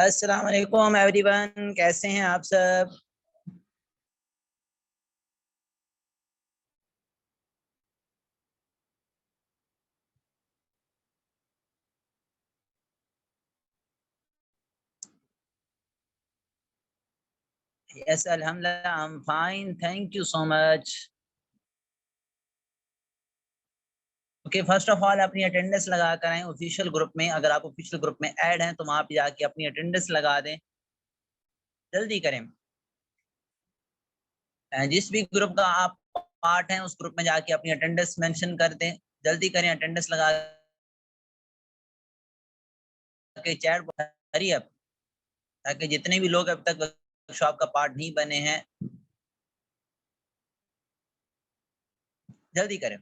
अस्सलाम वालेकुम एवरीवन, कैसे हैं आप सब। यस अल्हम्दुलिल्लाह, I am fine, thank you so much. Okay, first of all अपनी अटेंडेंस लगा कर आए ऑफिशियल ग्रुप में। अगर आप ऑफिशियल ग्रुप में ऐड हैं तो वहां पे जाके अपनी अटेंडेंस लगा दें, जल्दी करें। जिस भी ग्रुप का आप पार्ट हैं उस ग्रुप में जाके अपनी अटेंडेंस मेंशन कर दें, जल्दी करें, अटेंडेंस लगा के चैट हरी अप, ताकि जितने भी लोग अब तक वर्कशॉप का पार्ट नहीं बने हैं जल्दी करें।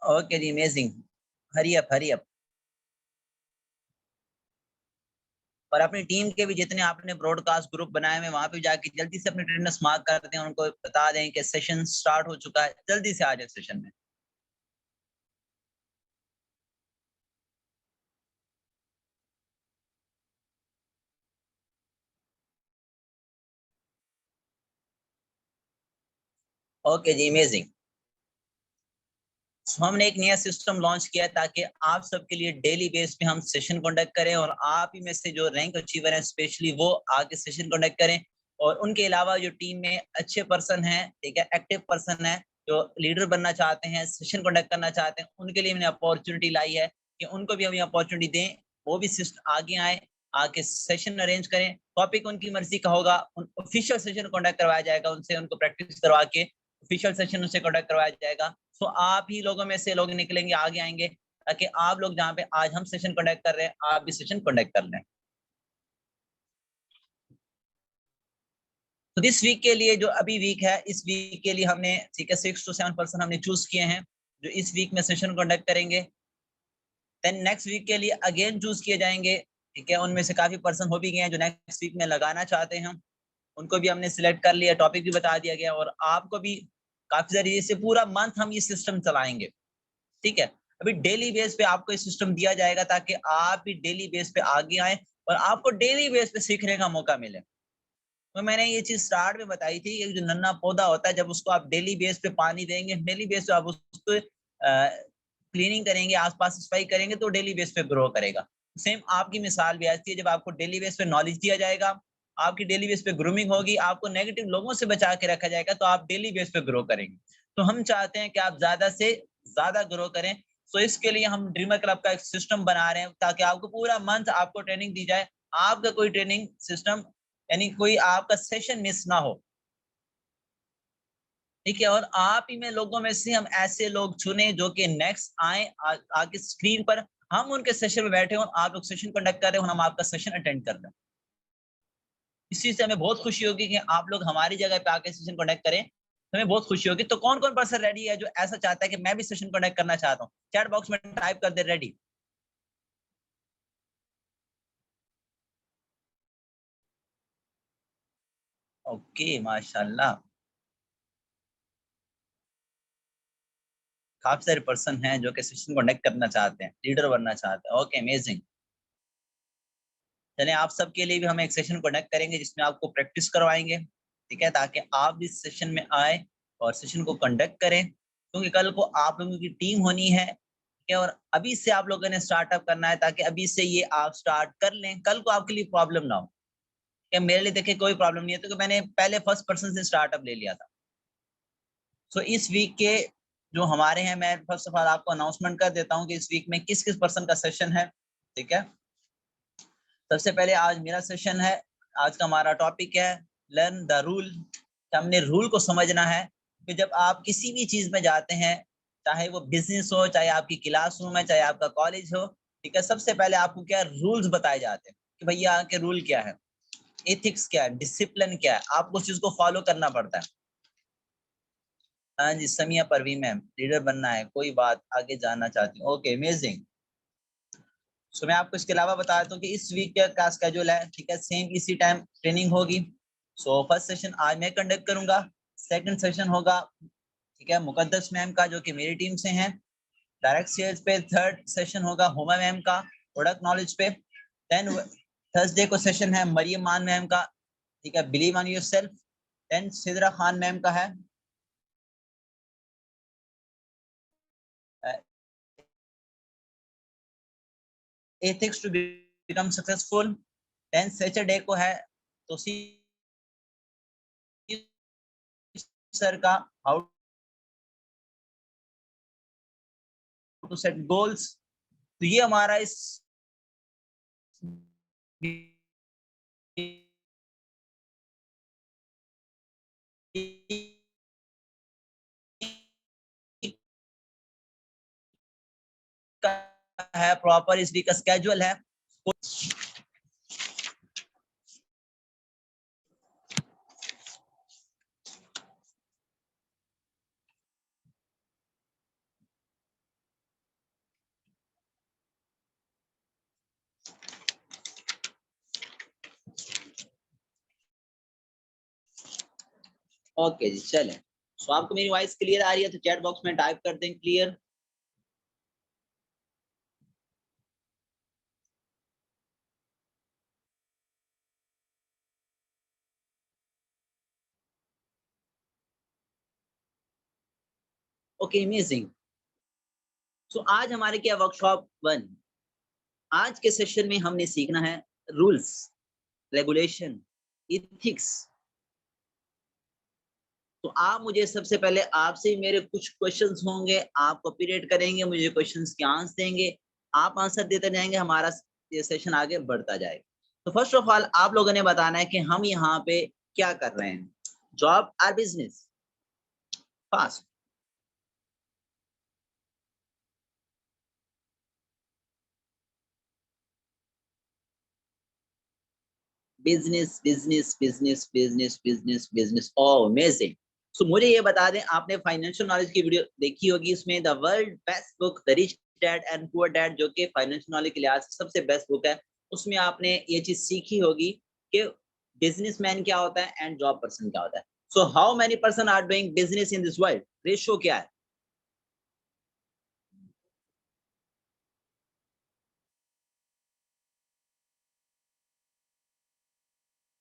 ओके जी, amazing, hurry up hurry up. और अपनी टीम के भी जितने आपने ब्रॉडकास्ट ग्रुप बनाए हुए वहां पे जाके जल्दी से अपने अटेंडेंस मार्क कर दें, उनको बता दें कि सेशन स्टार्ट हो चुका है, जल्दी से आ जाए सेशन में। ओके जी, अमेजिंग। तो हमने एक नया सिस्टम लॉन्च किया है ताकि आप सबके लिए डेली बेस पे हम सेशन कंडक्ट करें, और आप ही में से जो रैंक अचीवर है स्पेशली वो आके सेशन कंडक्ट करें। और उनके अलावा जो टीम में अच्छे पर्सन हैं, ठीक है, एक्टिव पर्सन है, जो लीडर बनना चाहते हैं, सेशन कंडक्ट करना चाहते हैं, उनके लिए मैंने अपॉर्चुनिटी लाई है कि उनको भी हम ये अपॉर्चुनिटी दें, वो भी आगे आए, आके सेशन अरेंज करें। टॉपिक उनकी मर्जी का होगा, ऑफिशियल सेशन कंडक्ट करवाया जाएगा उनसे, उनको प्रैक्टिस करवा के ऑफिशियल सेशन उनसे कंडक्ट करवाया जाएगा। सो आप ही लोगों में से लोग निकलेंगे, आगे आएंगे, ताकि आप लोग जहाँ पे आज हम सेशन कंडक्ट कर रहे हैं आप भी सेशन कंडक्ट कर लें। तो दिस वीक के लिए जो अभी वीक है, इस वीक के लिए हमने, ठीक है, 6 to 7 पर्सन हमने चूज किए हैं जो इस वीक में सेशन कंडक्ट करेंगे। देन नेक्स्ट वीक के लिए अगेन चूज किए जाएंगे, ठीक है, उनमें से काफी पर्सन हो भी गए हैं जो नेक्स्ट वीक में लगाना चाहते हैं, उनको भी हमने सिलेक्ट कर लिया, टॉपिक भी बता दिया गया, और आपको भी काफी सारी, से पूरा मंथ हम ये सिस्टम चलाएंगे, ठीक है। अभी डेली बेस पे आपको ये सिस्टम दिया जाएगा ताकि आप भी डेली बेस पे आगे आए और आपको डेली बेस पे सीखने का मौका मिले। तो मैंने ये चीज स्टार्ट में बताई थी, ये जो नन्ना पौधा होता है, जब उसको आप डेली बेस पे पानी देंगे, डेली बेस पे आप उसको क्लीनिंग करेंगे, आसपास सफाई करेंगे, तो डेली बेस पे ग्रो करेगा। सेम आपकी मिसाल भी ऐसी है, जब आपको डेली बेस पे नॉलेज दिया जाएगा, आपकी डेली बेस पे ग्रूमिंग होगी, आपको नेगेटिव लोगों से बचा के रखा जाएगा, तो आप डेली बेस पे ग्रो करेंगे। तो हम चाहते हैं कि आप ज्यादा से ज्यादा ग्रो करें। तो इसके लिए हम ड्रीमर क्लब का एक सिस्टम बना रहे हैं ताकि आपको पूरा मंथ आपको ट्रेनिंग दी जाए, आपका कोई ट्रेनिंग सिस्टम, यानी कोई आपका सेशन मिस ना हो, ठीक है। और आप ही में लोगों में से हम ऐसे लोग चुने जो कि नेक्स्ट आए, आके स्क्रीन पर हम उनके सेशन में बैठे और आप लोग सेशन कंडक्ट कर रहे हो, हम आपका सेशन अटेंड कर रहे हैं। इस चीज से हमें बहुत खुशी होगी कि आप लोग हमारी जगह पे आके सेशन कंडक्ट करें, तो हमें बहुत खुशी होगी। तो कौन कौन पर्सन रेडी है जो ऐसा चाहता है कि मैं भी सेशन कंडक्ट करना चाहता हूँ, चैट बॉक्स में टाइप कर दे रेडी। ओके, माशाल्लाह, काफी सारे पर्सन हैं जो कि सेशन कंडक्ट करना चाहते हैं, लीडर बनना चाहते हैं। Okay, amazing. चलिए, आप सबके लिए भी हम एक सेशन कंडक्ट करेंगे जिसमें आपको प्रैक्टिस करवाएंगे, ठीक है, ताकि आप भी सेशन में आए और सेशन को कंडक्ट करें, क्योंकि कल को आप लोगों की टीम होनी है, ठीक है। और अभी से आप लोगों ने स्टार्टअप करना है ताकि अभी से ये आप स्टार्ट कर लें, कल को आपके लिए प्रॉब्लम ना हो। ठीक है, मेरे लिए देखिए कोई प्रॉब्लम नहीं है, तो मैंने पहले फर्स्ट पर्सन से स्टार्टअप ले लिया था। सो इस वीक के जो हमारे हैं, मैं फर्स्ट ऑफ ऑल आपको अनाउंसमेंट कर देता हूँ कि इस वीक में किस किस पर्सन का सेशन है, ठीक है। सबसे पहले आज मेरा सेशन है। आज का हमारा टॉपिक है लर्न द रूल। हमने रूल को समझना है कि जब आप किसी भी चीज में जाते हैं, चाहे वो बिजनेस हो, चाहे आपकी क्लासरूम है, चाहे आपका कॉलेज हो, ठीक है, सबसे पहले आपको क्या रूल्स बताए जाते हैं कि भैया के रूल क्या है, एथिक्स क्या है, डिसिप्लिन क्या है, आपको उस चीज को फॉलो करना पड़ता है। हाँ जी, समिया परवीन मैम, लीडर बनना है, कोई बात, आगे जाना चाहती हूँ, ओके, अमेजिंग। सो मैं आपको इसके अलावा बता देता हूँ कि इस वीक का स्केड्यूल है, ठीक है, सेम इसी टाइम ट्रेनिंग होगी। सो फर्स्ट सेशन आज मैं कंडक्ट करूंगा, सेकंड सेशन होगा, ठीक है, मुकद्दस मैम का, जो कि मेरी टीम से हैं, डायरेक्ट सेल्स पे थर्ड सेशन होगा हुमा मैम का प्रोडक्ट नॉलेज पे। देन थर्सडे को सेशन है मरियम मान मैम का, ठीक है, believe on yourself. Then Sidra Khan ma'am का है ethics to become successful. Then Saturday को है तो सर का हाउ टू सेट गोल्स। तो ये हमारा इस है प्रॉपर इस वीक का स्केड्यूल है। ओके जी चले। सो आपको मेरी वॉइस क्लियर आ रही है तो चैट बॉक्स में टाइप कर दें क्लियर। Okay amazing. सो आज हमारे क्या वर्कशॉप 1। आज के सेशन में हमने सीखना है रूल्स, रेगुलेशन, इथिक्स। तो आप मुझे सबसे पहले आपसे मेरे कुछ क्वेश्चंस होंगे, आप कॉपीरेट करेंगे, मुझे क्वेश्चंस के आंसर देंगे, आप आंसर देते जाएंगे, हमारा ये सेशन आगे बढ़ता जाएगा। तो फर्स्ट ऑफ ऑल आप लोगों ने बताना है कि हम यहाँ पे क्या कर रहे हैं, जॉब और business. Fast. Business business business business business business. Oh amazing. So मुझे ये बता दें, आपने फाइनेंशियल नॉलेज की वीडियो देखी होगी, इसमें the world best book the rich dad and poor dad, जो कि फाइनेंशियल नॉलेज के लिहाज से सबसे बेस्ट बुक है, उसमें आपने ये चीज सीखी होगी कि बिजनेसमैन क्या होता है एंड जॉब पर्सन क्या होता है। So how many person are doing business in this world, ratio क्या है?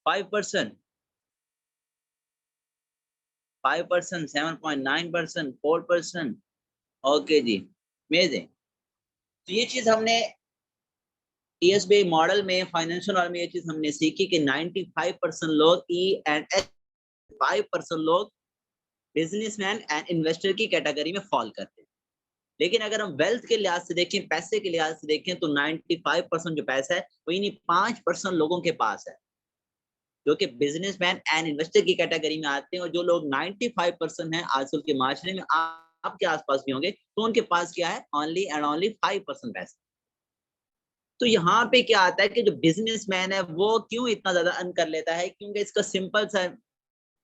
5%, 5%, 7.9%, 4%। ओके जी अमेजिंग। तो ये चीज हमने टीएसबी मॉडल में, फाइनेंशियल मॉडल में ये चीज हमने सीखी कि 95% लोग ई एंड एच, 5% लोग बिजनेसमैन एंड इन्वेस्टर की कैटेगरी में फॉल करते हैं। लेकिन अगर हम वेल्थ के लिहाज से देखें, पैसे के लिहाज से देखें, तो 95% जो पैसा है वो इन्हीं 5% लोगों के पास है, जो कि बिजनेसमैन एंड इन्वेस्टर की कैटेगरी में आते हैं। और जो लोग 95% हैं आजकल के माशरे में, आपके आसपास भी होंगे, तो उनके पास क्या है, ओनली एंड ओनली 5% पैसा। तो यहाँ पे क्या आता है कि जो बिजनेसमैन है वो क्यों इतना ज्यादा अर्न कर लेता है, क्योंकि इसका सिंपल सा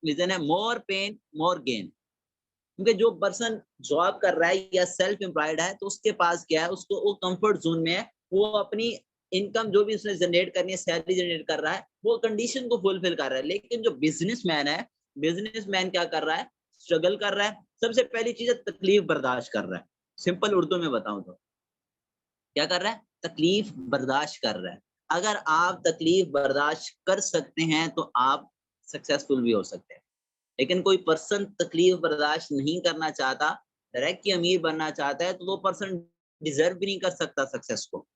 रीजन है, मोर पेन मोर गेन। क्योंकि जो पर्सन जॉब कर रहा है या सेल्फ एम्प्लॉयड है, तो उसके पास क्या है, उसको वो कंफर्ट जोन में है, वो अपनी इनकम जो भी उसने जनरेट करनी है, सैलरी जनरेट कर रहा है, वो कंडीशन को फुलफिल कर रहा है। लेकिन जो बिजनेसमैन है, बिजनेसमैन क्या कर रहा है, स्ट्रगल कर रहा है। सबसे पहली चीज है तकलीफ बर्दाश्त कर रहा है। सिंपल उर्दू में बताऊं तो क्या कर रहा है, तकलीफ बर्दाश्त कर रहा है। अगर आप तकलीफ बर्दाश्त कर सकते हैं तो आप सक्सेसफुल भी हो सकते हैं। लेकिन कोई पर्सन तकलीफ बर्दाश्त नहीं करना चाहता, डायरेक्ट की अमीर बनना चाहता है, तो वो पर्सन डिजर्व भी नहीं कर सकता सक्सेस को।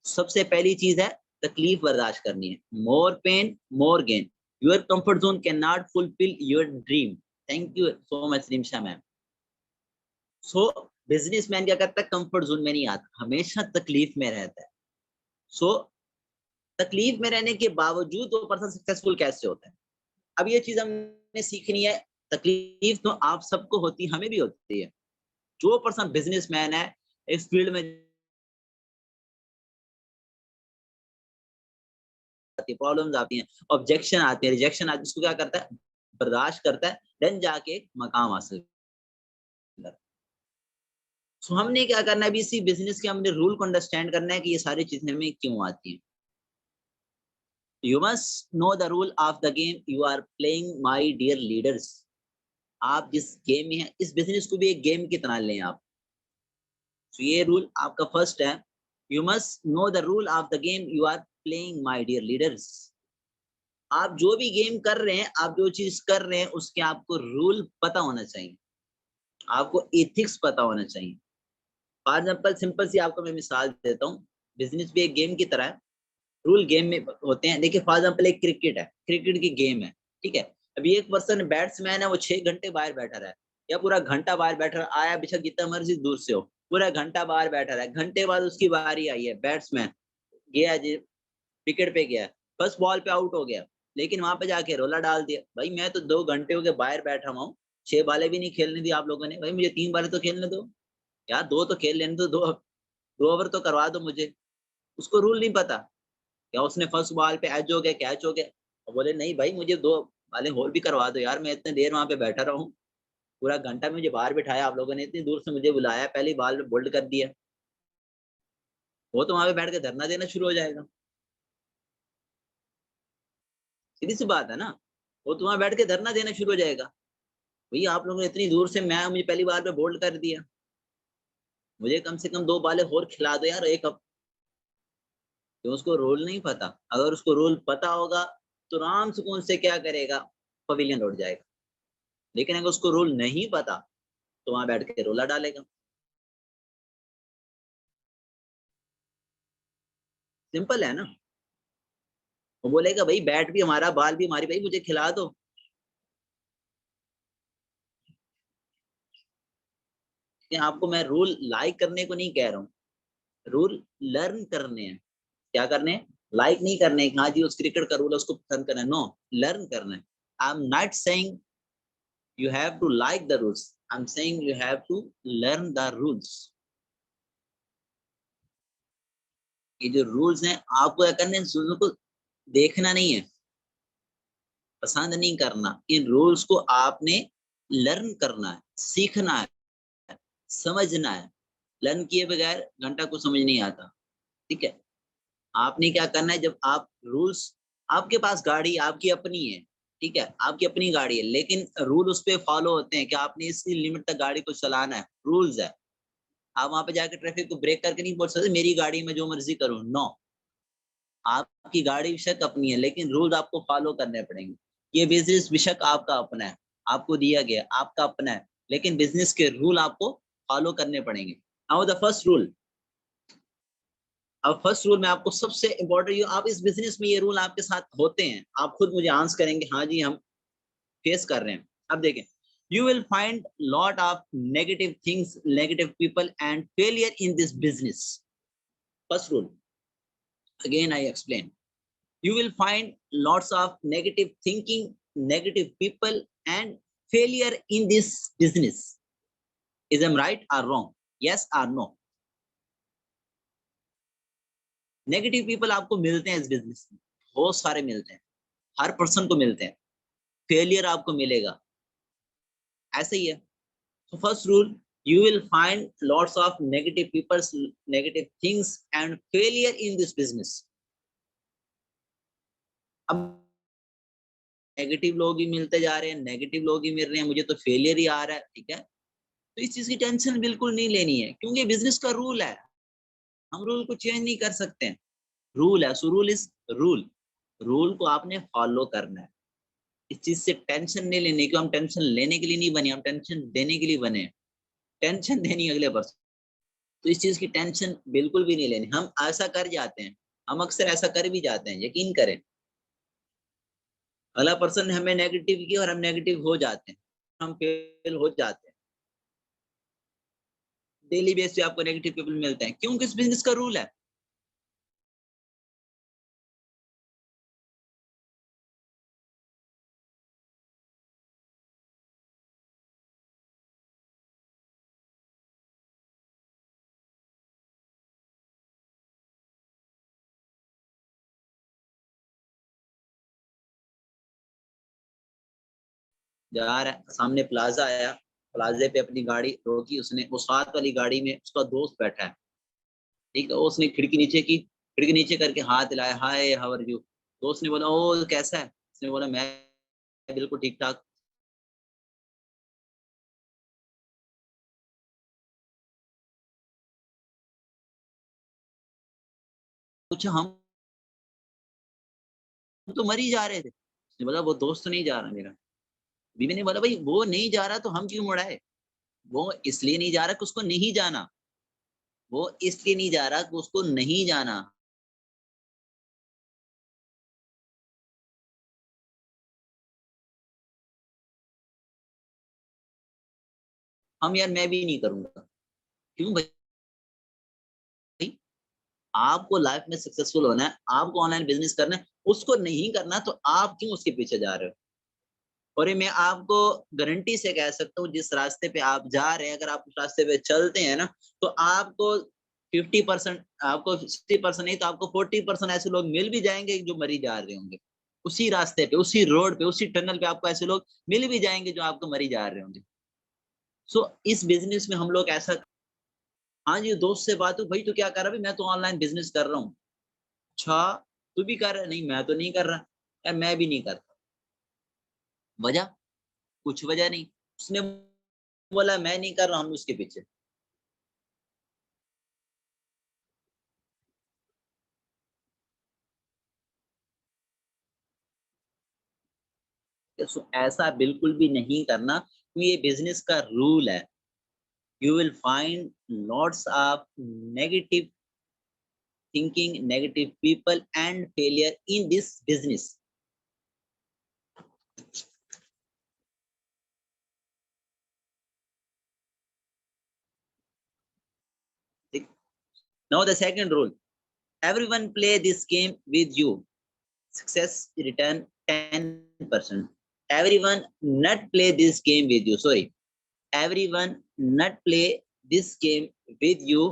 सबसे पहली चीज है तकलीफ बर्दाश्त करनी है। मोर pen more gain, your comfort zone can not fulfil your dream. Thank you so much Rimsha ma'am. So businessman क्या करता है, कंफर्ट जोन में नहीं आता, हमेशा तकलीफ में रहता है। सो तकलीफ में रहने के बावजूद वो पर्सन सक्सेसफुल कैसे होता है, अब ये चीज हमने सीखनी है। तकलीफ तो आप सबको होती, हमें भी होती है। जो पर्सन बिजनेसमैन है, इस फील्ड में प्रॉब्लम्स आती हैं, ऑब्जेक्शन आते हैं, रिजेक्शन आती है, उसको क्या करता है, बर्दाश्त करता है, देन जाके मकाम हासिल करता है। सो हमने क्या करना है, अभी इसी बिजनेस के हमने रूल को अंडरस्टैंड करना है कि ये सारी चीजें हमें क्यों आती हैं। You must know the rule of the game you are playing, my dear leaders. आप जिस गेम में हैं, इस बिजनेस को भी एक गेम की तरह लें आप। तो ये रूल आपका फर्स्ट है, you must know the rule of the game you are playing my dear leaders. आप जो भी गेम कर रहे हैं, आप जो चीज कर रहे हैं, उसके आपको रूल पता होना चाहिए, आपको एथिक्स पता होना चाहिए। फॉर एग्जाम्पल सिंपल सी आपको मैं मिसाल देता हूँ, बिजनेस भी एक गेम की तरह है, रूल गेम में होते हैं। देखिए फॉर एग्जाम्पल एक क्रिकेट है, क्रिकेट की गेम है, ठीक है। अभी एक पर्सन बैट्समैन है, वो 6 घंटे बाहर बैठा रहा है या पूरा घंटा बाहर बैठा रहा, आया बेशक जितना मर्जी दूर से हो, पूरा घंटा बाहर बैठा रहा है, घंटे बाद उसकी बारी आई है, बैट्समैन गया जी, विकेट पे गया, फर्स्ट बॉल पे आउट हो गया, लेकिन वहां पे जाके रोला डाल दिया, भाई मैं तो 2 घंटे हो गए बाहर बैठा हुआ हूँ, 6 बालें भी नहीं खेलने दी आप लोगों ने, भाई मुझे 3 बालें तो खेलने दो यार, 2 तो खेल लेने दो, 2 ओवर तो करवा दो मुझे। उसको रूल नहीं पता, क्या उसने फर्स्ट बॉल पे एज हो गया, कैच हो गया, और बोले नहीं भाई मुझे 2 बालें होल भी करवा दो यार, मैं इतने देर वहां पे बैठा रहा हूँ, पूरा घंटा मुझे बाहर बिठाया आप लोगों ने, इतनी दूर से मुझे बुलाया, पहली बॉल पे बोल्ड कर दिया, वो तो वहां पे बैठ के धरना देना शुरू हो जाएगा। सीधी सी बात है ना, वो तो वहां बैठ के धरना देना शुरू हो जाएगा, भैया आप लोगों ने इतनी दूर से, मैं मुझे पहली बार पे बोल्ड कर दिया, मुझे कम से कम 2 बालें और खिला दो यार एक, तो उसको रोल नहीं पता। अगर उसको रोल पता होगा तो आराम सुकून से क्या करेगा, पवेलियन लौट जाएगा। लेकिन अगर उसको रोल नहीं पता तो वहां बैठ के रोला डालेगा। सिंपल है ना, वो बोलेगा भाई बैट भी हमारा, बॉल भी हमारी, भाई मुझे खिला दो। कि आपको मैं रूल लाइक करने को नहीं कह रहा हूँ, रूल लर्न करने हैं। क्या करने हैं, लाइक नहीं करने हैं, हाँ जी उस क्रिकेट का रूल है उसको पसंद करना है, नो, लर्न करना है। I am not saying you have to like the rules, I'm saying you have to learn the rules। ये जो रूल्स हैं आपको क्या करना है, रूल्स को देखना नहीं है, पसंद नहीं करना, इन रूल्स को आपने लर्न करना है, सीखना है, समझना है। लर्न किए बगैर घंटा को समझ नहीं आता, ठीक है। आपने क्या करना है, जब आप रूल्स, आपके पास गाड़ी आपकी अपनी है, ठीक है, आपकी अपनी गाड़ी है, लेकिन रूल उस पर फॉलो होते हैं कि आपने इसी लिमिट तक गाड़ी को चलाना है, रूल्स है। आप वहां पे जाकर ट्रैफिक को ब्रेक करके नहीं बोल सकते मेरी गाड़ी में जो मर्जी करूं, नो। आपकी गाड़ी बेशक अपनी है, लेकिन रूल आपको फॉलो करने पड़ेंगे। ये बिजनेस बेशक आपका अपना है, आपको दिया गया, आपका अपना है, लेकिन बिजनेस के रूल आपको फॉलो करने पड़ेंगे। नाउ द फर्स्ट रूल, अब फर्स्ट रूल में आपको सबसे इंपॉर्टेंट, आप इस बिजनेस में ये रूल आपके साथ होते हैं, आप खुद मुझे आंसर करेंगे हाँ जी हम फेस कर रहे हैं। अब देखें, you will find lot of negative things, negative people and failure in this business. First rule, again I explain, you will find lots of negative thinking, negative people and failure in this business। Is I'm right or wrong, yes or no? Negative people आपको मिलते हैं इस business में, बहुत सारे मिलते हैं, हर person को मिलते हैं, फेलियर आपको मिलेगा, ऐसे ही है। तो first rule, you will find lots of negative people, negative things and failure in this business। अब नेगेटिव लोग ही मिलते जा रहे हैं, नेगेटिव लोग ही मिल रहे हैं, मुझे तो फेलियर ही आ रहा है, ठीक है। तो इस चीज की टेंशन बिल्कुल नहीं लेनी है, क्योंकि बिजनेस का रूल है, हम रूल को चेंज नहीं कर सकते हैं। रूल है, so rule is rule, rule को आपने फॉलो करना है। इस चीज से टेंशन नहीं लेनी, क्यों हम टेंशन लेने के लिए नहीं बने, हम टेंशन देने के लिए बने, टेंशन देनी अगले पर्सन। तो इस चीज की टेंशन बिल्कुल भी नहीं लेनी, हम ऐसा कर जाते हैं, हम अक्सर ऐसा कर भी जाते हैं, यकीन करें। अगला पर्सन ने हमें नेगेटिव किया और हम नेगेटिव हो जाते हैं, हम फेल हो जाते हैं, डेली बेस पे आपको नेगेटिव पीपल मिलते हैं, क्योंकि इस बिजनेस का रूल है। जा रहा है, सामने प्लाजा आया, प्लाजे पे अपनी गाड़ी रोकी उसने, उस हाथ वाली गाड़ी में उसका दोस्त बैठा है, ठीक है। उसने खिड़की नीचे की, खिड़की नीचे करके हाथ हिलाया, हाय हाउ आर यू। दोस्त ने बोला ओ कैसा है, उसने बोला मैं बिल्कुल ठीक ठाक। पूछा हम तो मर ही जा रहे थे। उसने बोला वो दोस्त तो नहीं जा रहा मेरा। बीवी ने बोला भाई वो नहीं जा रहा तो हम क्यों मुड़ाए? वो इसलिए नहीं जा रहा कि उसको नहीं जाना, वो इसलिए नहीं जा रहा कि उसको नहीं जाना। हम यार मैं भी नहीं करूंगा। क्यों भाई? आपको लाइफ में सक्सेसफुल होना है, आपको ऑनलाइन बिजनेस करना है, उसको नहीं करना तो आप क्यों उसके पीछे जा रहे हो? और ये मैं आपको गारंटी से कह सकता हूँ, जिस रास्ते पे आप जा रहे हैं अगर आप उस रास्ते पे चलते हैं ना, तो आपको 50%, आपको 60% नहीं तो आपको 40% ऐसे लोग मिल भी जाएंगे जो मरी जा रहे होंगे। उसी रास्ते पे, उसी रोड पे, उसी टनल पे आपको ऐसे लोग मिल भी जाएंगे जो आपको मरी जा रहे होंगे। सो इस बिजनेस में हम लोग ऐसा, हाँ जी, दोस्त से बात हुई, भाई तू क्या कर रहा है? मैं तो ऑनलाइन बिजनेस कर रहा हूँ। अच्छा, तू भी कर रहा है? नहीं मैं तो नहीं कर रहा। यार मैं भी नहीं करता। वजह? कुछ वजह नहीं। उसने बोला मैं नहीं कर रहा, हम उसके पीछे। सो ऐसा बिल्कुल भी नहीं करना, क्योंकि ये बिजनेस का रूल है। You will find lots of negative thinking, negative people and failure in this business. Now the second rule, everyone play this game with you, success return 10%. Everyone not play this game with you, sorry, everyone not play this game with you,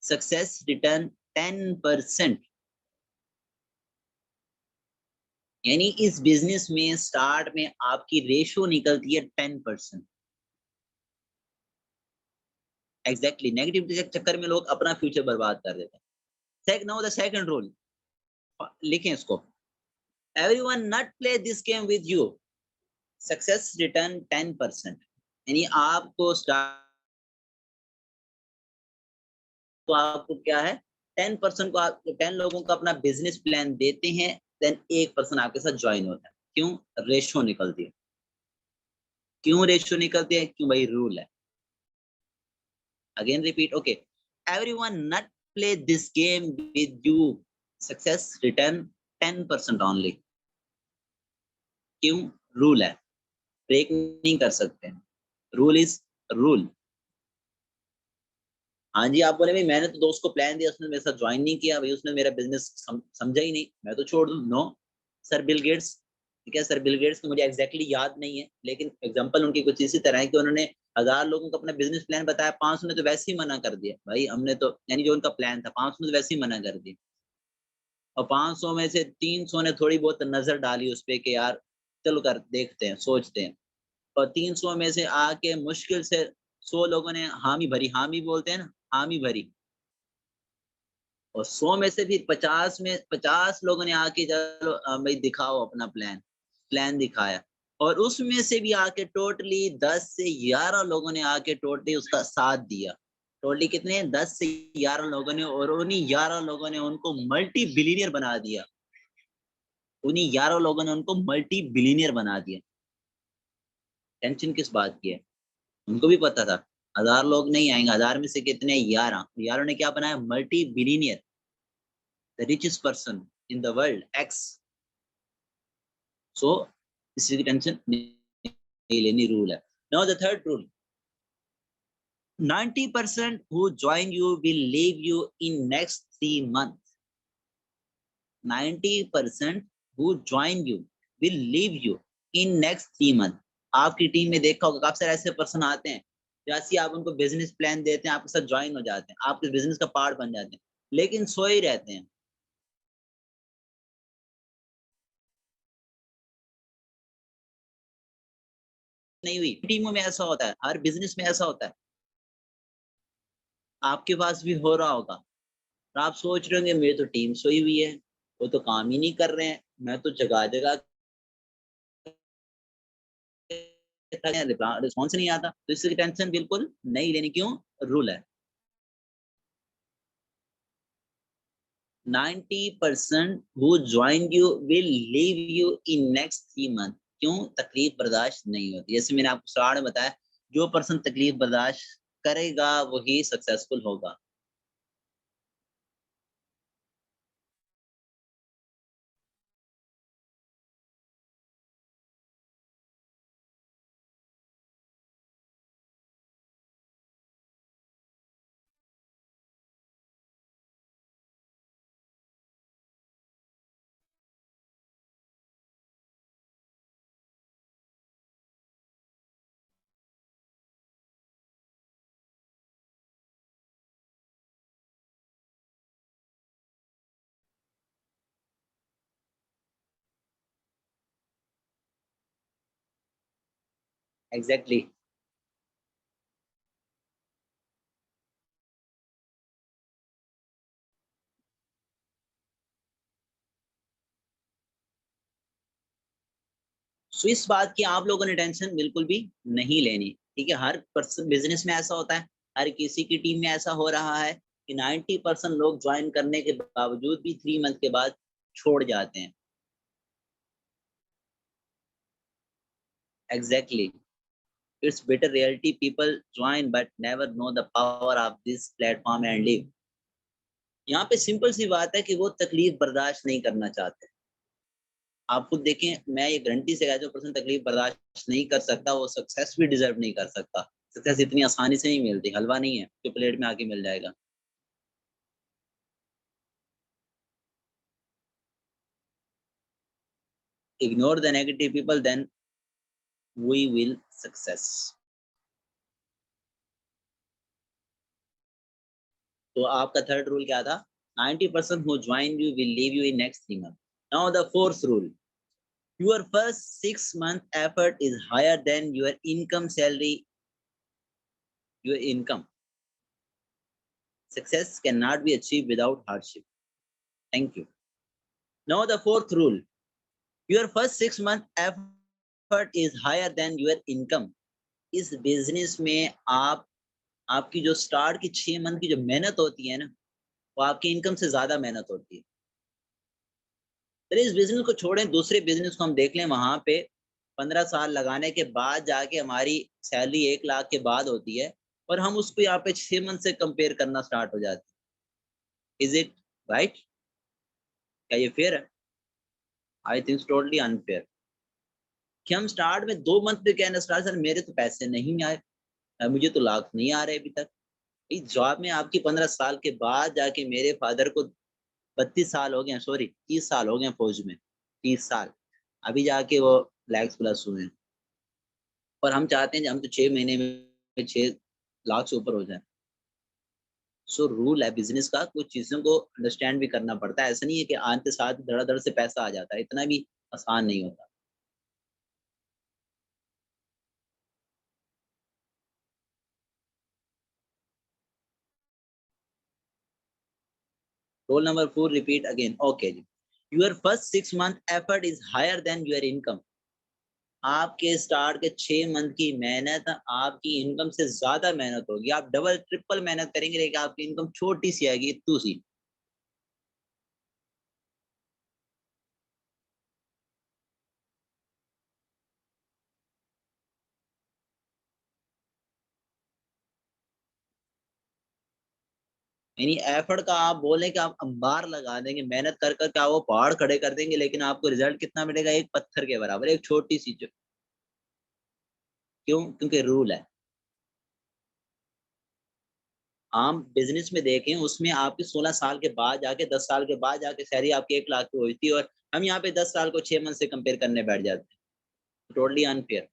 success return 10%। यानी इस business में start में आपकी ratio निकलती है 10%। Exactly, negative के चक्कर में लोग अपना फ्यूचर बर्बाद कर देते हैं। नाउ द सेकंड रूल, लिखें इसको, everyone not play this game with you, success return 10%। यानी आपको स्टार्ट, तो आपको क्या है, 10% को आप 10 लोगों को अपना बिजनेस प्लान देते हैं, देन 1% आपके साथ ज्वाइन होता है। क्यों? रेशो निकलती है। क्यों रेशो निकलती है? क्यों भाई? रूल है। Again repeat, okay, everyone not play this game with you, success return 10% only. क्यों? रूल है, ब्रेक नहीं कर सकते। Rule is rule. हाँ जी, आप बोले भाई मैंने तो दोस्त को प्लान दिया, उसने मेरे साथ ज्वाइन नहीं किया, भाई उसने मेरा बिजनेस समझा ही नहीं, मैं तो छोड़ दूं? नो। सर बिल गेट्स, ठीक है, सर बिल गेट्स तो मुझे एग्जैक्टली याद नहीं है, लेकिन एग्जांपल उनकी कुछ इसी तरह है कि उन्होंने 1000 लोगों को अपना बिजनेस प्लान बताया, 500 ने तो वैसे ही मना कर दिया। भाई हमने तो, यानी जो उनका प्लान था, 500 ने तो वैसे ही मना कर दिया। और 500 में से 300 ने थोड़ी बहुत नजर डाली उस पे कि यार चलो कर देखते हैं, सोचते हैं। और 300 में से आके मुश्किल से 100 लोगों ने हामी भरी, हामी बोलते हैं ना, हामी भरी। और 100 में से फिर 50 में 50 लोगों ने आके चलो भाई दिखाओ अपना प्लान, प्लान दिखाया। और उसमें से भी आके टोटली 10 से 11 लोगों ने आके टोटली उसका साथ दिया। टोटली कितने? 10 से 11 लोगों ने, और उन्हीं 11 लोगों ने उनको मल्टी बिलीनियर बना दिया। उन्हीं 11 लोगों ने उनको मल्टी बिलीनियर बना दिया। टेंशन किस बात की है? उनको भी पता था 1000 लोग नहीं आएंगे, 1000 में से कितने? 11। 11 ने क्या बनाया? Multi billionaire, the richest person in the world, X. So इसी की टेंशन नहीं लेनी, रूल है। Now the third rule, 90% who join you will leave you in next 3 months। 90% who join you will leave you in next 3 months। आपकी team में देखा होगा काफी सारे ऐसे पर्सन आते हैं, जैसे ही आप उनको बिजनेस प्लान देते हैं आपके साथ ज्वाइन हो जाते हैं, आपके बिजनेस का पार्ट बन जाते हैं, लेकिन सोए ही रहते हैं। नहीं हुई, टीमों में ऐसा होता है, हर बिजनेस में ऐसा होता है। आपके पास भी हो रहा होगा, और आप सोच रहे होंगे मेरी तो टीम सोई हुई है, वो तो काम ही नहीं कर रहे हैं, मैं तो जगह जगह रिस्पॉन्स नहीं आता। तो इसकी टेंशन बिल्कुल नहीं लेनी। क्यों? रूल है। 90% who joined you will leave you in next 3 month। क्यों? तकलीफ बर्दाश्त नहीं होती। जैसे मैंने आपको स्टार्ट में बताया, जो पर्सन तकलीफ बर्दाश्त करेगा वही सक्सेसफुल होगा। Exactly exactly। सो इस बात की आप लोगों ने टेंशन बिल्कुल भी नहीं लेनी, ठीक है। हर पर्सन बिजनेस में ऐसा होता है, हर किसी की टीम में ऐसा हो रहा है कि 90% लोग ज्वाइन करने के बावजूद भी 3 मंथ के बाद छोड़ जाते हैं। Exactly, it's better reality, people join but never know the power of this platform and live. यहाँ पे सिंपल सी बात है कि वो तकलीफ बर्दाश्त नहीं करना चाहते। आप खुद देखें, मैं ये गारंटी से कहा, जो पर्सन तकलीफ बर्दाश्त नहीं कर सकता वो सक्सेस भी डिजर्व नहीं कर सकता। सक्सेस इतनी आसानी से नहीं मिलती, हलवा नहीं है जो प्लेट में आके मिल जाएगा। Ignore the negative people, then we will success. तो आपका थर्ड रूल क्या था? 90% who join you will leave you in next 3 months। Now the fourth rule, your first 6 month effort is higher than your income salary, your income। Success cannot be achieved without hardship। Thank you। Now the fourth rule, your first 6 month effort is higher than your income। इस business में आप, आपकी जो start की 6 month की जो मेहनत होती है ना, वो आपकी इनकम से ज्यादा मेहनत होती है। चलिए इस बिजनेस को छोड़ें, दूसरे बिजनेस को हम देख लें। वहां पे 15 साल लगाने के बाद जाके हमारी सैलरी 1 लाख के बाद होती है, और हम उसको यहाँ पे 6 मंथ से कंपेयर करना स्टार्ट हो जाती है। Is it right? क्या ये फेयर है? I think totally unfair. कि हम स्टार्ट में 2 मंथ पे कहना स्टार्ट, सर मेरे तो पैसे नहीं आए, मुझे तो लाख नहीं आ रहे अभी तक। इस जॉब में आपकी 15 साल के बाद जाके, मेरे फादर को 32 साल हो गए, सॉरी 30 साल हो गए फौज में, 30 साल, अभी जाके वो लैक्स प्लस हुए हैं। और हम चाहते हैं कि हम तो 6 महीने में 6 लाख से ऊपर हो जाए। सो रूल है बिजनेस का, कुछ चीजों को अंडरस्टैंड भी करना पड़ता है। ऐसा नहीं है कि आते साथ धड़ाधड़ से पैसा आ जाता है, इतना भी आसान नहीं होता। Roll number 4 repeat again, okay जी। Your first 6 month effort is higher than your income. आपके स्टार्ट के 6 मंथ की मेहनत आपकी इनकम से ज्यादा मेहनत होगी। आप डबल ट्रिपल मेहनत करेंगे लेकिन आपकी इनकम छोटी सी आएगी, इतू सी। यानी एफर्ट का आप बोले कि आप अंबार लगा देंगे, मेहनत कर कर क्या वो पहाड़ खड़े कर देंगे, लेकिन आपको रिजल्ट कितना मिलेगा? एक पत्थर के बराबर, एक छोटी सी चीज। क्यों? क्योंकि रूल है। आम बिजनेस में देखें, उसमें आपके 16 साल के बाद जाके, 10 साल के बाद जाके सैलरी आपकी 1 लाख की हुई थी, और हम यहाँ पे 10 साल को 6 मंथ से कंपेयर करने बैठ जाते हैं। Totally unfair.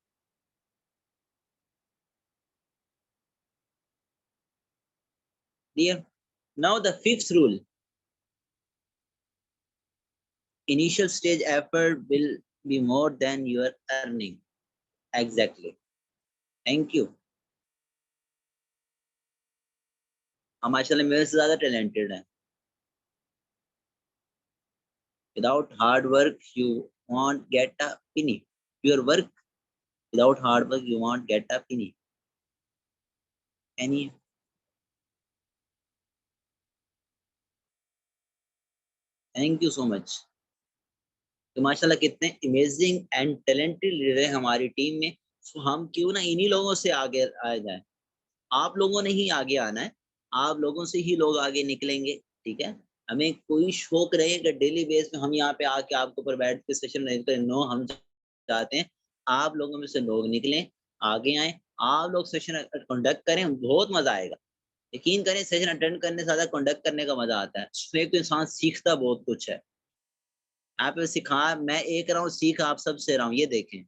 Clear? Now the fifth rule, initial stage effort will be more than your earning। Exactly। Thank you। हम माशाल्लाह मेरे से ज्यादा टैलेंटेड हैं। Without hard work you won't get a penny। Your work, without hard work you won't get a penny। Penny। Thank you so much. तो माशाल्लाह कितने amazing and talented leader हैं हमारी टीम में। तो हम क्यों ना इन्हीं लोगों से आगे आ जाए। आप लोगों ने ही आगे आना है, आप लोगों से ही लोग आगे निकलेंगे। ठीक है, हमें कोई शौक रहे कि डेली बेस में हम यहाँ पे आके आपके ऊपर बैठ के सेशन नहीं करें, नो, हम चाहते हैं आप लोगों में से लोग निकलें, आगे आए, आप लोग सेशन कंडक्ट करें, बहुत मजा आएगा। यकीन करें, सेशन अटेंड करने से ज्यादा कंडक्ट करने का मजा आता है। उसमें एक तो इंसान सीखता बहुत कुछ है। आप सिखा, मैं एक रहा हूँ, सीख आप सबसे रहा हूँ, ये देखें।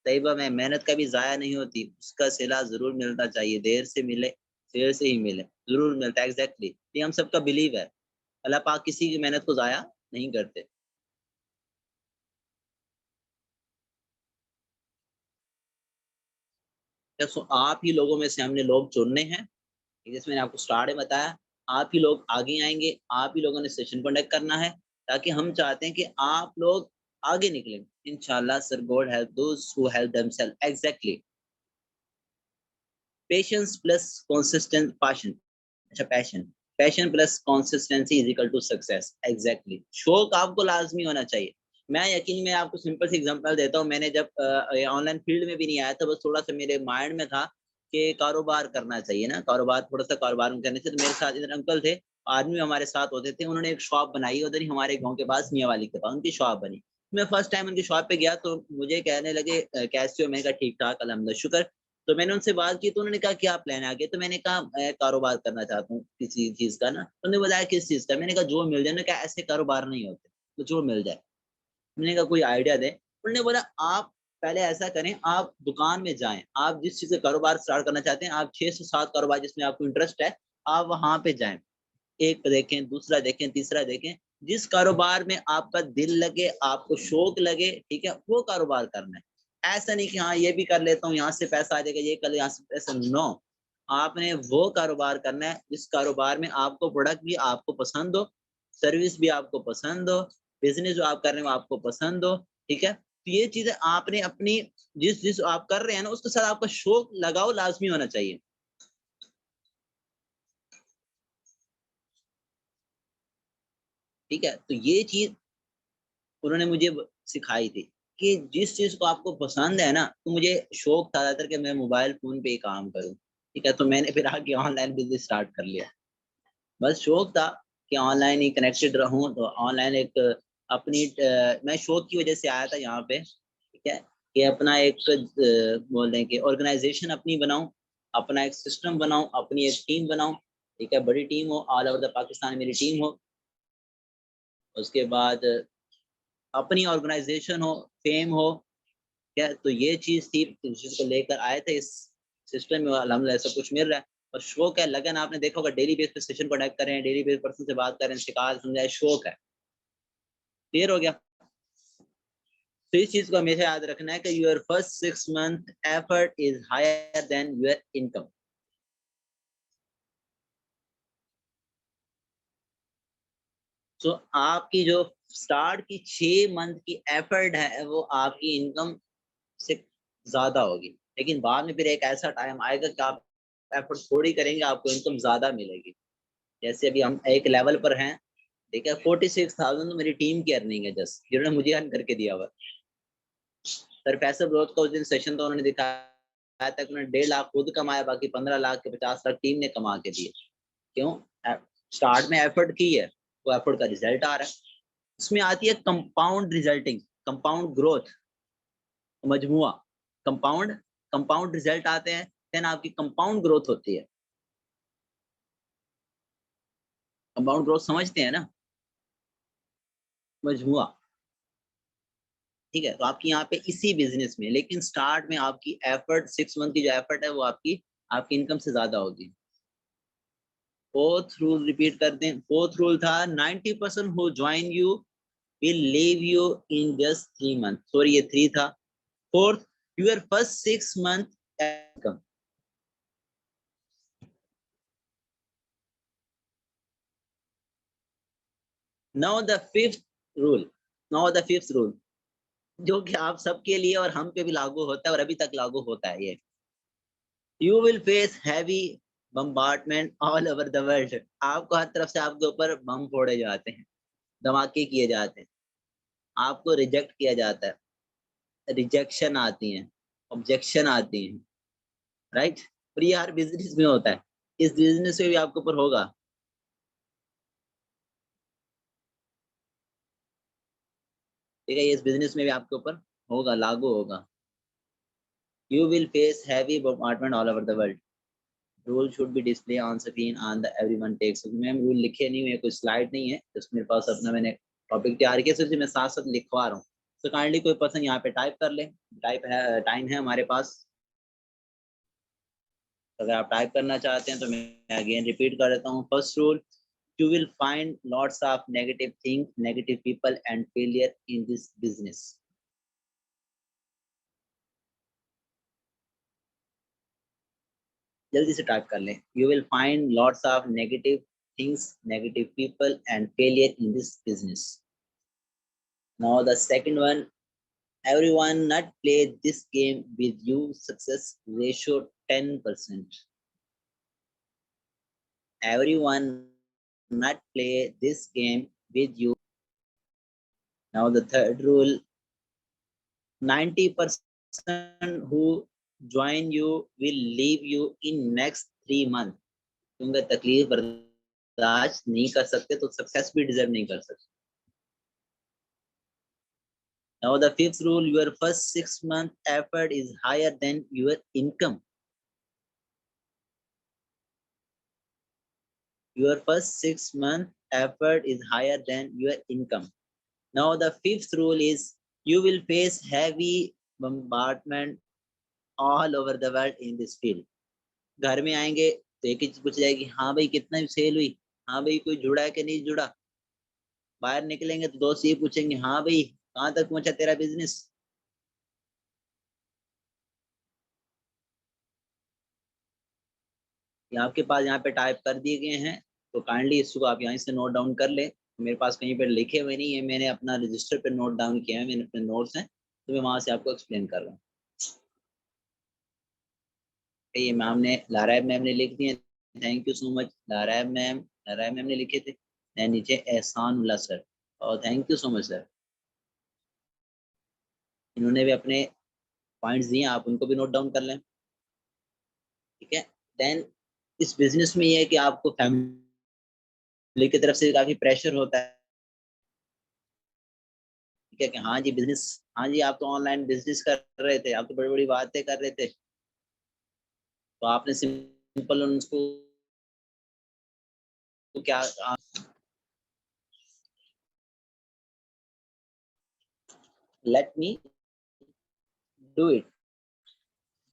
तैयबा में मेहनत कभी ज़ाया नहीं होती, उसका सिला ज़रूर मिलना चाहिए, देर से मिले, देर से ही मिले, ज़रूर मिलता है, एग्ज़ैक्टली। ये हम सबका बिलीव है। अल्लाह पाक किसी की मेहनत को ज़ाया नहीं करते। सो आप ही लोगों में से हमने लोग चुनने हैं, जैसे मैंने आपको स्टार्ट में बताया, आप ही लोग आगे आएँगे, आप ही लोगों ने सेशन कंडक्ट करना है, ताकि हम चाहते हैं कि आप लोग आगे निकलें। इंशाअल्लाह sir God help those who help themselves, exactly. Patience plus consistent passion, अच्छा passion, passion plus consistency is equal to success, exactly. शौक आपको लाजमी होना चाहिए। मैं यकीन में आपको सिंपल सी एग्जांपल देता हूँ। मैंने जब ऑनलाइन फील्ड में भी नहीं आया था, बस थोड़ा सा मेरे माइंड में था कि कारोबार करना चाहिए ना, कारोबार, थोड़ा सा कारोबार करने से। तो मेरे साथ इधर अंकल थे, आदमी हमारे साथ होते थे, उन्होंने एक शॉप बनाई उधर ही हमारे गाँव के पास, मियाँ वाली के पास उनकी शॉप बनी। मैं फर्स्ट टाइम उनकी शॉप पे गया तो मुझे कहने लगे कैसे हो? मैंने कहा ठीक ठाक अल्हम्दुलिल्लाह शुक्र। तो मैंने उनसे बात की तो उन्होंने कहा क्या प्लान है आगे? तो मैंने कहा मैं कारोबार करना चाहता हूँ किसी चीज़ का ना। तो उन्होंने बताया किस चीज़ का? मैंने कहा जो मिल जाए। उन्होंने कहा ऐसे कारोबार नहीं होते, तो जो मिल जाए। मैंने कहा कोई आइडिया दें। उन्होंने बोला आप पहले ऐसा करें, आप दुकान में जाएँ, आप जिस चीज़ का कारोबार स्टार्ट करना चाहते हैं, आप 6 से 7 कारोबार जिसमें आपको इंटरेस्ट है, आप वहाँ पे जाएँ। एक देखें, दूसरा देखें, तीसरा देखें। जिस कारोबार में आपका दिल लगे, आपको शौक लगे, ठीक है? वो कारोबार करना है। ऐसा नहीं कि हाँ, ये भी कर लेता हूँ, यहाँ से पैसा आ जाएगा, ये कर ले, यहाँ से पैसा, नो। आपने वो कारोबार करना है, जिस कारोबार में आपको प्रोडक्ट भी आपको पसंद हो, सर्विस भी आपको पसंद हो, बिज़नेस जो आप कर रहे हो आपको पसंद हो, ठीक है? तो ये चीज़ें आपने अपनी जिस जिस आप कर रहे हैं ना, उसके साथ आपका शौक लगाव लाज़मी होना चाहिए। ठीक है? तो ये चीज़ उन्होंने मुझे सिखाई थी कि जिस चीज़ को आपको पसंद है ना, तो मुझे शौक था ज़्यादातर कि मैं मोबाइल फ़ोन पे ही काम करूँ, ठीक है? तो मैंने फिर आके ऑनलाइन बिज़नेस स्टार्ट कर लिया। बस शौक था कि ऑनलाइन ही कनेक्टेड रहूँ, तो ऑनलाइन एक अपनी मैं शौक की वज़ह से आया था यहाँ पे, ठीक है? कि अपना एक बोल दें कि ऑर्गनाइज़ेशन अपनी बनाऊँ, अपना एक सिस्टम बनाऊँ, अपनी एक टीम बनाऊँ, ठीक है? बड़ी टीम हो, ऑल ओवर द पाकिस्तान मेरी टीम हो। उसके बाद अपनी ऑर्गेनाइजेशन हो, फेम हो, क्या तो ये चीज़ थी, इस चीज़ को लेकर आए थे इस सिस्टम में, अल्हम्दुलिल्लाह सब कुछ मिल रहा है। और शौक है, लगन, आपने देखा होगा डेली बेस पे सेशन कनेक्ट कर रहे हैं, डेली बेस पर्सन से बात कर रहे हैं, सिखा समझाए, शौक है। क्लियर हो गया? तो इस चीज़ को हमेशा याद रखना है कि your first 6 month effort is higher than your income. So आपकी जो स्टार्ट की 6 मंथ की एफर्ट है, वो आपकी इनकम से ज़्यादा होगी। लेकिन बाद में फिर एक ऐसा टाइम आएगा कि आप एफर्ट थोड़ी करेंगे, आपको इनकम ज़्यादा मिलेगी। जैसे अभी हम एक लेवल पर हैं, ठीक है? 46,000 तो मेरी टीम की अर्निंग है जस्ट, जिन्होंने मुझे अर्न करके दिया हुआ है। सर फैसल ग्रोथ का उस दिन सेशन तो उन्होंने दिखाया था कि उन्होंने 1.5 लाख खुद कमाया, बाकी 15 लाख के 50 लाख टीम ने कमा के दिए। क्यों? स्टार्ट में एफर्ट की है, वो एफर्ट का रिज़ल्ट आ रहा है। इसमें आती है कंपाउंड रिजल्टिंग, कंपाउंड ग्रोथ, मजमूआ, कंपाउंड कंपाउंड रिजल्ट आते हैं, देन आपकी कंपाउंड ग्रोथ होती है। कंपाउंड ग्रोथ समझते हैं ना? मजमूआ, ठीक है? तो आपकी यहाँ पे इसी बिज़नेस में, लेकिन स्टार्ट में आपकी एफर्ट 6 मंथ की जो एफर्ट है वो आपकी आपकी इनकम से ज़्यादा होगी। 4th रूल रिपीट कर दें, 4th रूल था 90% who join you will leave you in just 3 month, sorry ये 3 था। 4th, your first 6 month income. Now the 5th rule, now the 5th rule, जो कि आप सबके लिए और हम पे भी लागू होता है और अभी तक लागू होता है ये। You will face heavy bombardment all over the world. आपको हर तरफ से आपके ऊपर बम फोड़े जाते हैं। धमाके किए जाते हैं, आपको रिजेक्ट किया जाता है, रिजेक्शन आती है, ऑब्जेक्शन आती है, राइट। और ये हर बिजनेस में होता है, इस बिजनेस में भी आपके ऊपर होगा। ठीक है, इस बिजनेस में भी आपके ऊपर होगा, लागू होगा। You will face heavy bombardment all over the world. Rule should be display on screen on the everyone takes. Ma'am rule लिखे नहीं हुए, कोई स्लाइड नहीं है, तो मेरे पास अपना मैंने टॉपिक तैयार किया, सिर्फ मैं साथ साथ लिखवा रहा हूँ। तो काइंडली कोई पर्सन यहाँ पे टाइप कर ले, टाइप है, टाइम है हमारे पास। अगर आप टाइप करना चाहते हैं तो मैं अगेन रिपीट कर देता हूँ। First rule, you will find lots of negative things, negative people and failure in this business. जल्दी से टाइप कर लें। You will find lots of negative things, negative people and failure in this business. Now the second one, everyone not play this game with you, success ratio 10%. Everyone not play this game with you. Now the third rule, 90% who join you will leave you in next 3 months. क्योंकि तकलीफ बर्दाश्त नहीं कर सकते तो success भी deserve नहीं कर सकते। Now the fifth rule, your first 6 month effort is higher than your income. Your first 6 month effort is higher than your income. Now the fifth rule is you will face heavy bombardment all over the world in this field. घर में आएंगे तो एक ही चीज पूछ जाएगी, हाँ भाई कितना सेल हुई, हाँ भाई कोई जुड़ा है कि नहीं जुड़ा। बाहर निकलेंगे तो दोस्त ये पूछेंगे, हाँ भाई कहाँ तक पहुंचा तेरा बिजनेस। ये आपके पास यहाँ पे टाइप कर दिए गए हैं, तो काइंडली इसको आप यहाँ से नोट डाउन कर ले। मेरे पास कहीं पर लिखे हुए नहीं है, मैंने अपना रजिस्टर पे नोट डाउन किया है, मैंने अपने नोट्स हैं, तो मैं वहां से आपको एक्सप्लेन कर रहा हूँ। ये मैम ने, लारा मैम ने लिख दिए, thank you so much Lara ma'am. Lara ma'am ने लिखे थे, नीचे एहसान उल्ला सर, और thank you so much sir. इन्होंने भी अपने पॉइंट्स दिए, आप उनको भी नोट डाउन कर लें। ठीक है, देन इस बिजनेस में ये है कि आपको फैमिली की तरफ से काफी प्रेशर होता है। ठीक है कि हाँ जी बिजनेस, हाँ जी आप तो ऑनलाइन बिजनेस कर रहे थे, आप तो बड़ी बड़ी बातें कर रहे थे, तो आपने सिंपल उनको क्या, let me do it,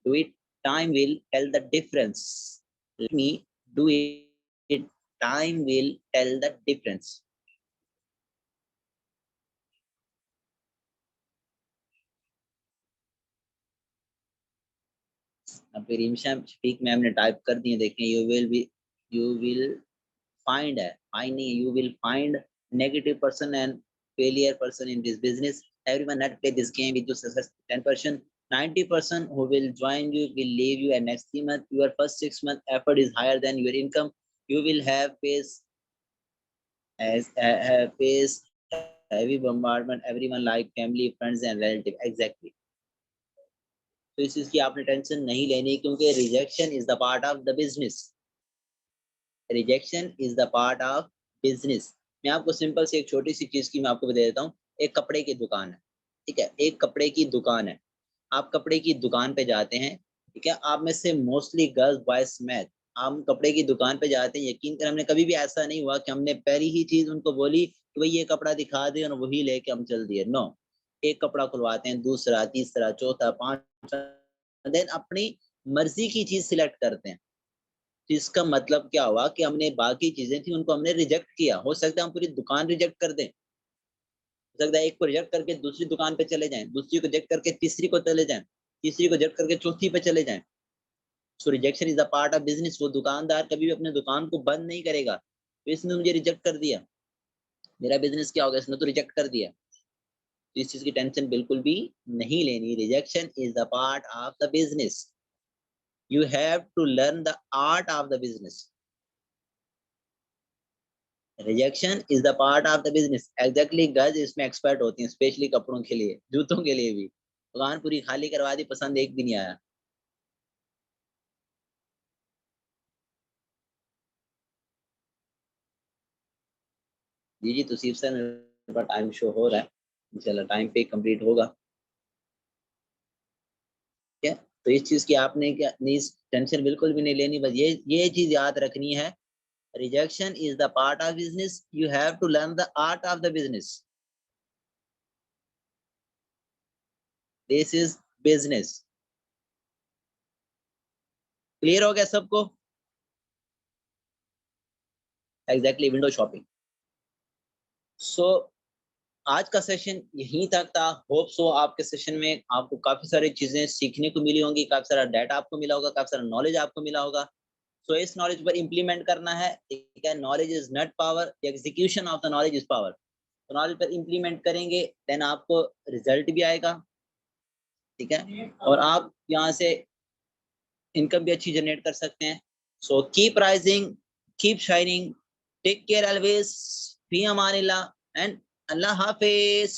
do it, time will tell the difference. Let me do it, time will tell the difference. अब रिमशा स्पीक मैम ने टाइप कर दिए, देखें, यू विल फाइंड है, फाइंड नहीं, you will find negative person and failure person in this business. Everyone that play this game with you success 10%. 90% who will join you will leave you, and next 3 months your first 6 month effort is higher than your income. You will have face heavy bombardment, everyone like family, friends and relative. Exactly. तो इस चीज की आपने tension नहीं लेनी, क्योंकि rejection is the part of the business. Rejection is the part of business. मैं आपको सिंपल से एक छोटी सी चीज की मैं आपको बता देता हूँ। एक कपड़े की दुकान है, ठीक है, एक कपड़े की दुकान है। आप कपड़े की दुकान पे जाते हैं, ठीक है, आप में से मोस्टली गर्ल्स बॉयज मैथ, हम कपड़े की दुकान पे जाते हैं, यकीन कर हमने कभी भी ऐसा नहीं हुआ कि हमने पहली ही चीज उनको बोली कि भाई ये कपड़ा दिखा दे और वही लेके हम चल दिए। नो, एक कपड़ा खुलवाते हैं, दूसरा, तीसरा, चौथा, पांचवा, देन अपनी मर्जी की चीज सिलेक्ट करते हैं। तो इसका मतलब क्या हुआ कि हमने बाकी चीजें थी उनको हमने रिजेक्ट किया। हो सकता है हम पूरी दुकान रिजेक्ट कर दें, हो सकता है एक को रिजेक्ट करके दूसरी दुकान पे चले जाएं, दूसरी को रिजेक्ट करके तीसरी को चले जाएं, तीसरी को रिजेक्ट करके चौथी पे चले जाएं। So rejection is the part of business. वो दुकानदार कभी भी अपने दुकान को बंद नहीं करेगा। तो इसने मुझे रिजेक्ट कर दिया, मेरा बिजनेस क्या होगा, इसने तो रिजेक्ट कर दिया। तो इस चीज की टेंशन बिल्कुल भी नहीं लेनी। Rejection is the part of the business. You have to learn the art of the business. Rejection is the part of the business. Exactly गज इसमें एक्सपर्ट होती हैं, स्पेशली कपड़ों के लिए, जूतों के लिए भी। दुकान पूरी खाली करवा दी, पसंद एक भी नहीं आया। जी जी तौसीफ सर, मेरे पास टाइम शो हो रहा है, इंशाल्लाह टाइम पे कंप्लीट होगा। ठीक है, तो इस चीज की आपने क्या नहीं, टेंशन बिल्कुल भी नहीं लेनी, बस ये चीज याद रखनी है, rejection is the part of business, you have to learn the art of the business, this is business. Clear हो गया सबको? Exactly, window shopping. सो आज का सेशन यहीं तक था। होप सो आपके सेशन में आपको काफी सारी चीजें सीखने को मिली होंगी, काफी सारा डाटा आपको मिला होगा, काफी सारा नॉलेज आपको मिला होगा। सो इस नॉलेज पर इंप्लीमेंट करना है, ठीक है। Knowledge is not power, execution of the knowledge is power. तो नॉलेज पर इंप्लीमेंट करेंगे, देन आपको रिजल्ट भी आएगा, ठीक है, और आप यहाँ से इनकम भी अच्छी जनरेट कर सकते हैं। So keep rising, keep shining, take care always, फी अमानिल्लाह एंड अल्लाह हाफिज।